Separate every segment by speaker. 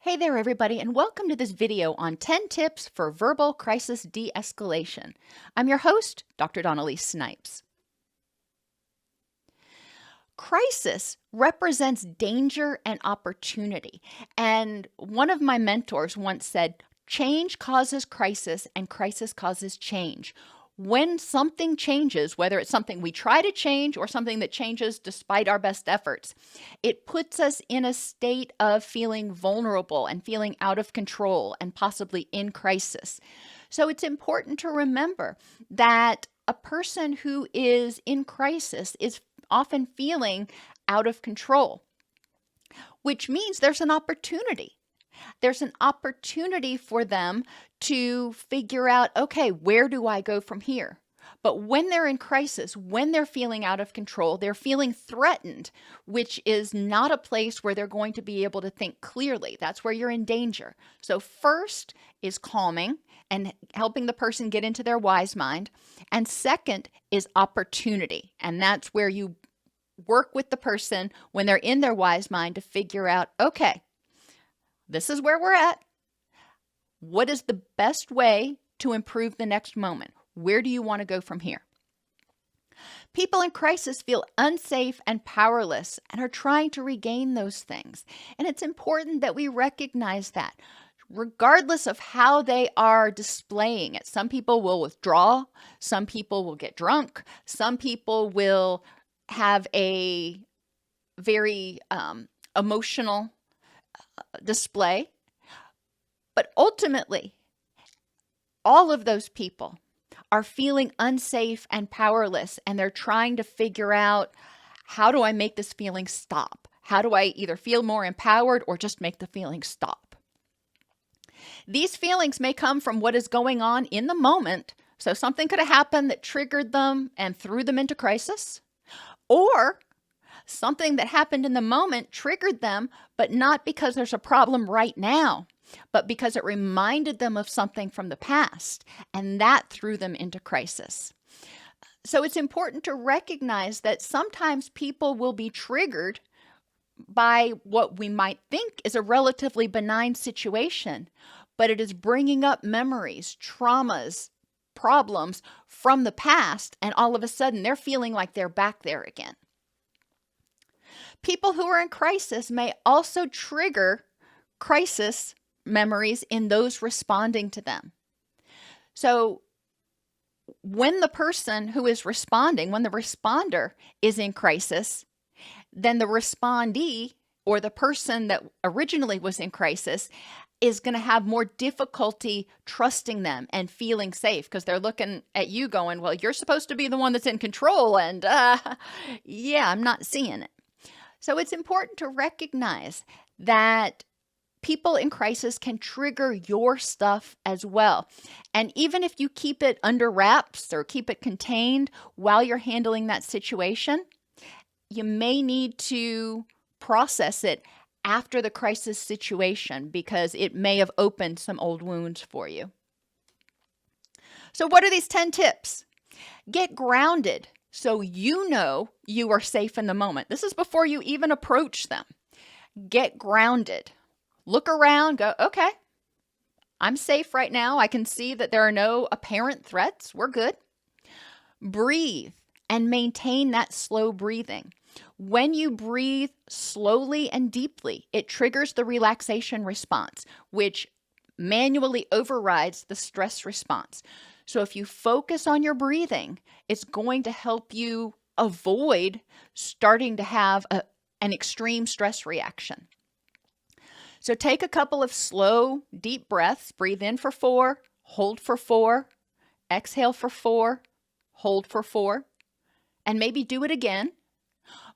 Speaker 1: Hey there, everybody, and welcome to this video on 10 tips for verbal crisis de-escalation. I'm your host, Dr. Dawnelise Snipes. Crisis represents danger and opportunity. And one of my mentors once said, change causes crisis and crisis causes change. When something changes, whether it's something we try to change or something that changes despite our best efforts, it puts us in a state of feeling vulnerable and feeling out of control and possibly in crisis. So it's important to remember that a person who is in crisis is often feeling out of control, which means there's an opportunity. There's an opportunity for them to figure out, okay, where do I go from here? But when they're in crisis, when they're feeling out of control, they're feeling threatened, which is not a place where they're going to be able to think clearly. That's where you're in danger. So first is calming and helping the person get into their wise mind. And second is opportunity. And that's where you work with the person when they're in their wise mind to figure out, okay, this is where we're at. What is the best way to improve the next moment? Where do you want to go from here? People in crisis feel unsafe and powerless and are trying to regain those things. And it's important that we recognize that, regardless of how they are displaying it. Some people will withdraw. Some people will get drunk. Some people will have a very emotional display. But ultimately, all of those people are feeling unsafe and powerless, and they're trying to figure out, how do I make this feeling stop? How do I either feel more empowered or just make the feeling stop? These feelings may come from what is going on in the moment. So something could have happened that triggered them and threw them into crisis, or something that happened in the moment triggered them, but not because there's a problem right now, but because it reminded them of something from the past, and that threw them into crisis. So it's important to recognize that sometimes people will be triggered by what we might think is a relatively benign situation, but it is bringing up memories, traumas, problems from the past, and all of a sudden they're feeling like they're back there again. People who are in crisis may also trigger crisis memories in those responding to them. So when the person who is responding, when the responder is in crisis, then the respondee, or the person that originally was in crisis, is going to have more difficulty trusting them and feeling safe, because they're looking at you going, well, you're supposed to be the one that's in control, and yeah, I'm not seeing it. So it's important to recognize that people in crisis can trigger your stuff as well. And even if you keep it under wraps or keep it contained while you're handling that situation, you may need to process it after the crisis situation, because it may have opened some old wounds for you. So what are these 10 tips? Get grounded so you know you are safe in the moment. This is before you even approach them. Get grounded. Look around, go, okay, I'm safe right now. I can see that there are no apparent threats. We're good. Breathe and maintain that slow breathing. When you breathe slowly and deeply, it triggers the relaxation response, which manually overrides the stress response. So if you focus on your breathing, it's going to help you avoid starting to have an extreme stress reaction. So take a couple of slow, deep breaths. Breathe in for 4, hold for 4, exhale for 4, hold for 4, and maybe do it again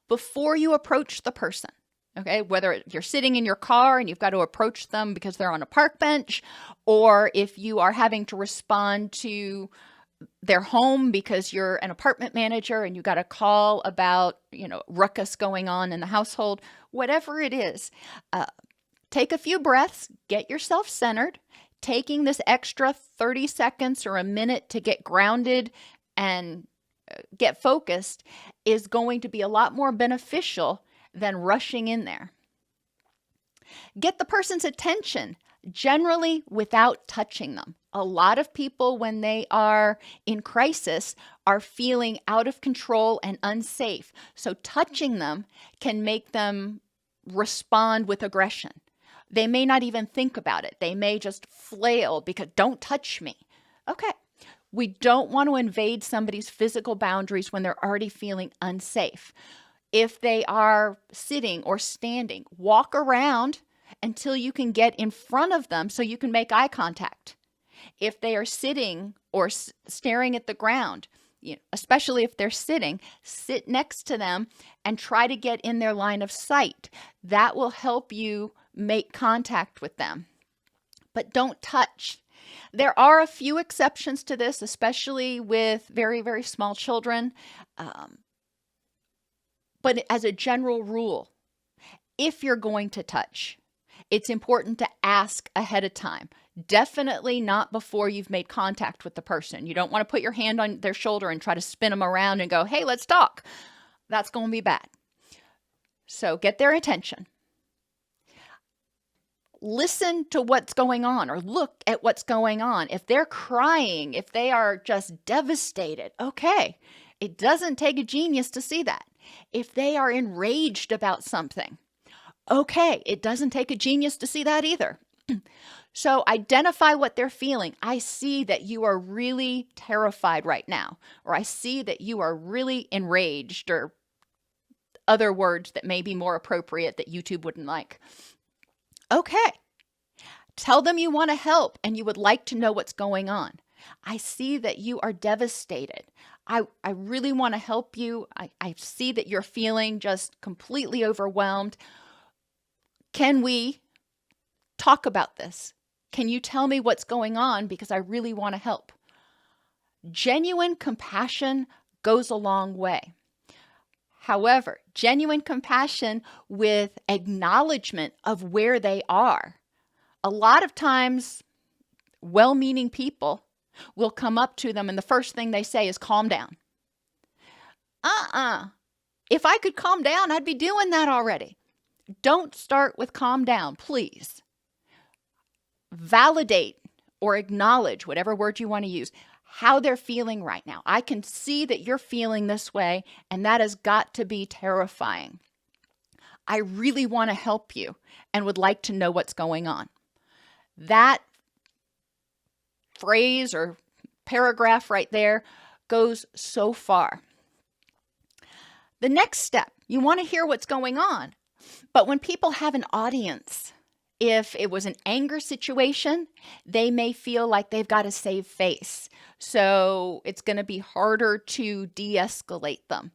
Speaker 1: before you approach the person. Okay, whether you're sitting in your car and you've got to approach them because they're on a park bench, or if you are having to respond to their home because you're an apartment manager and you got a call about, ruckus going on in the household, whatever it is, take a few breaths, get yourself centered. Taking this extra 30 seconds or a minute to get grounded and get focused is going to be a lot more beneficial than rushing in there. Get the person's attention, generally without touching them. A lot of people, when they are in crisis, are feeling out of control and unsafe. So touching them can make them respond with aggression. They may not even think about it. They may just flail because don't touch me. Okay. We don't want to invade somebody's physical boundaries when they're already feeling unsafe. If they are sitting or standing, walk around until you can get in front of them so you can make eye contact. If they are sitting or staring at the ground, especially if they're sitting, sit next to them and try to get in their line of sight. That will help you make contact with them. But don't touch. There are a few exceptions to this, especially with very, very small children. But as a general rule, if you're going to touch, it's important to ask ahead of time. Definitely not before you've made contact with the person. You don't want to put your hand on their shoulder and try to spin them around and go, hey, let's talk. That's going to be bad. So get their attention. Listen to what's going on or look at what's going on. If they're crying, if they are just devastated, okay, it doesn't take a genius to see that. If they are enraged about something, okay, it doesn't take a genius to see that either. So identify what they're feeling. I see that you are really terrified right now, or I see that you are really enraged, or other words that may be more appropriate that YouTube wouldn't like. Okay. Tell them you want to help and you would like to know what's going on. I see that you are devastated. I really want to help you. I see that you're feeling just completely overwhelmed. Can we talk about this? Can you tell me what's going on? Because I really want to help. Genuine compassion goes a long way. However, genuine compassion with acknowledgement of where they are. A lot of times, well-meaning people will come up to them and the first thing they say is, calm down. If I could calm down, I'd be doing that already. Don't start with calm down, please. Validate or acknowledge, whatever word you want to use, how they're feeling right now. I can see that you're feeling this way, and that has got to be terrifying. I really want to help you and would like to know what's going on. That phrase or paragraph right there goes so far. The next step, you want to hear what's going on. But when people have an audience, if it was an anger situation, they may feel like they've got to save face. So it's going to be harder to de-escalate them.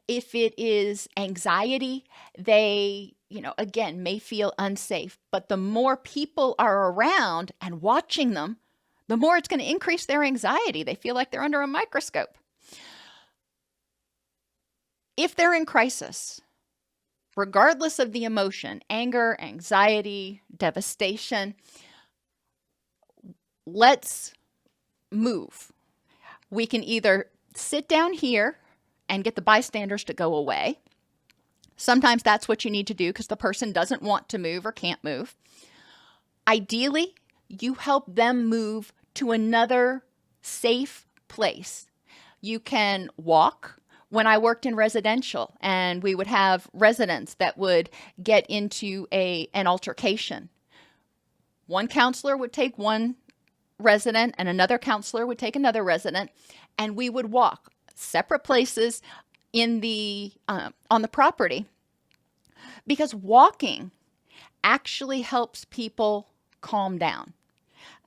Speaker 1: If it is anxiety, they, again, may feel unsafe. But the more people are around and watching them, the more it's going to increase their anxiety. They feel like they're under a microscope. If they're in crisis, regardless of the emotion, anger, anxiety, devastation, let's move. We can either sit down here and get the bystanders to go away. Sometimes that's what you need to do because the person doesn't want to move or can't move. Ideally, you help them move to another safe place. You can walk. When I worked in residential and we would have residents that would get into an altercation, one counselor would take one resident and another counselor would take another resident, and we would walk separate places in on the property, because walking actually helps people calm down.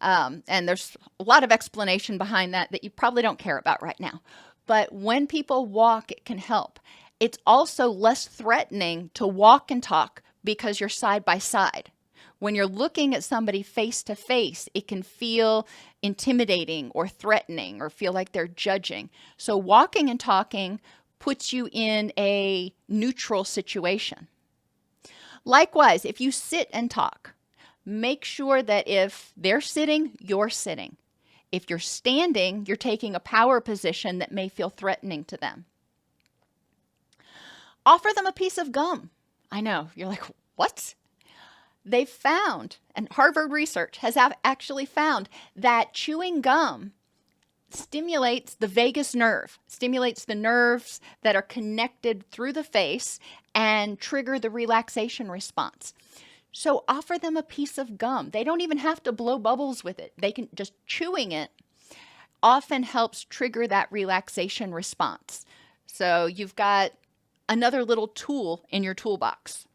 Speaker 1: And there's a lot of explanation behind that you probably don't care about right now. But when people walk, it can help. It's also less threatening to walk and talk because you're side by side. When you're looking at somebody face to face, it can feel intimidating or threatening or feel like they're judging. So walking and talking puts you in a neutral situation. Likewise, if you sit and talk, make sure that if they're sitting, you're sitting. If you're standing, you're taking a power position that may feel threatening to them. Offer them a piece of gum. I know, you're like, what? They've found, and Harvard research has actually found, that chewing gum stimulates the vagus nerve, stimulates the nerves that are connected through the face and trigger the relaxation response. So offer them a piece of gum. They don't even have to blow bubbles with it. They can just chewing it often helps trigger that relaxation response. So you've got another little tool in your toolbox.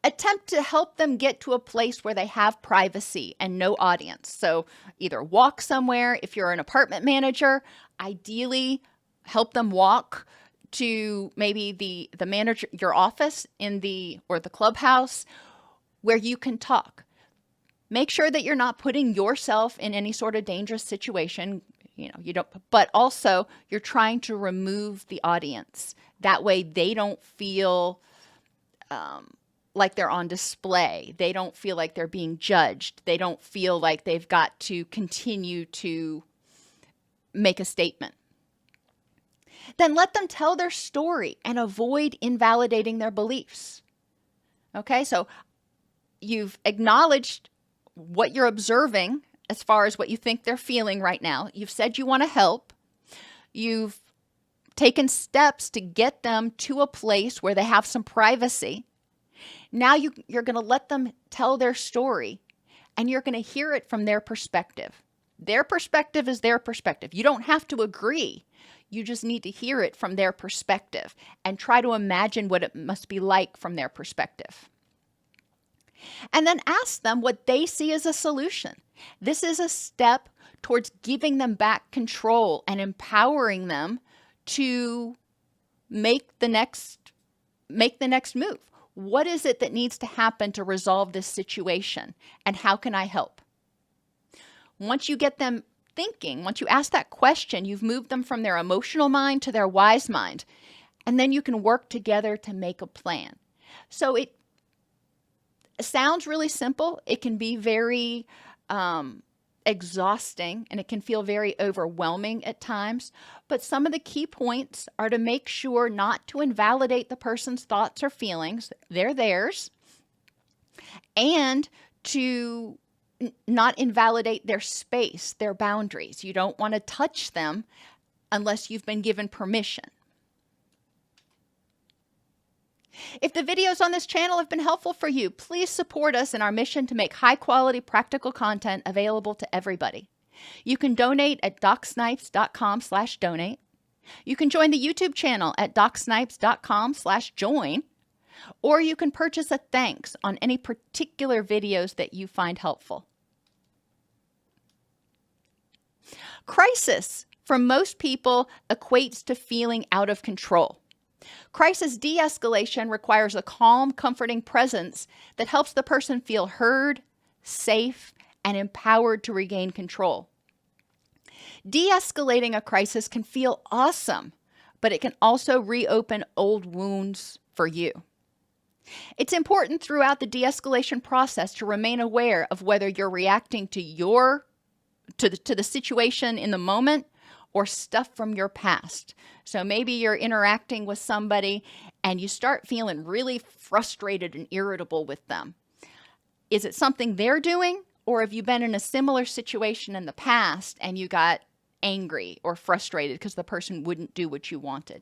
Speaker 1: Attempt to help them get to a place where they have privacy and no audience. So either walk somewhere. If you're an apartment manager, ideally help them walk to maybe the manager, your office or the clubhouse where you can talk. Make sure that you're not putting yourself in any sort of dangerous situation. But also you're trying to remove the audience. That way they don't feel like they're on display. They don't feel like they're being judged. They don't feel like they've got to continue to make a statement. Then let them tell their story and avoid invalidating their beliefs. Okay, so you've acknowledged what you're observing as far as what you think they're feeling right now. You've said you want to help. You've taken steps to get them to a place where they have some privacy. Now you're going to let them tell their story, and you're going to hear it from their perspective. Their perspective is their perspective. You don't have to agree. You just need to hear it from their perspective and try to imagine what it must be like from their perspective. And then ask them what they see as a solution. This is a step towards giving them back control and empowering them to make the next move. What is it that needs to happen to resolve this situation? And how can I help? Once you get them thinking, once you ask that question, you've moved them from their emotional mind to their wise mind. And then you can work together to make a plan. So it sounds really simple. It can be very exhausting, and it can feel very overwhelming at times. But some of the key points are to make sure not to invalidate the person's thoughts or feelings. They're theirs. And to not invalidate their space, their boundaries. You don't want to touch them unless you've been given permission. If the videos on this channel have been helpful for you, please support us in our mission to make high-quality practical content available to everybody. You can donate at docsnipes.com/donate. You can join the YouTube channel at docsnipes.com/join, or you can purchase a thanks on any particular videos that you find helpful. Crisis, for most people, equates to feeling out of control. Crisis de-escalation requires a calm, comforting presence that helps the person feel heard, safe, and empowered to regain control. De-escalating a crisis can feel awesome, but it can also reopen old wounds for you. It's important throughout the de-escalation process to remain aware of whether you're reacting to the situation in the moment or stuff from your past. So maybe you're interacting with somebody and you start feeling really frustrated and irritable with them. Is it something they're doing, or have you been in a similar situation in the past and you got angry or frustrated because the person wouldn't do what you wanted?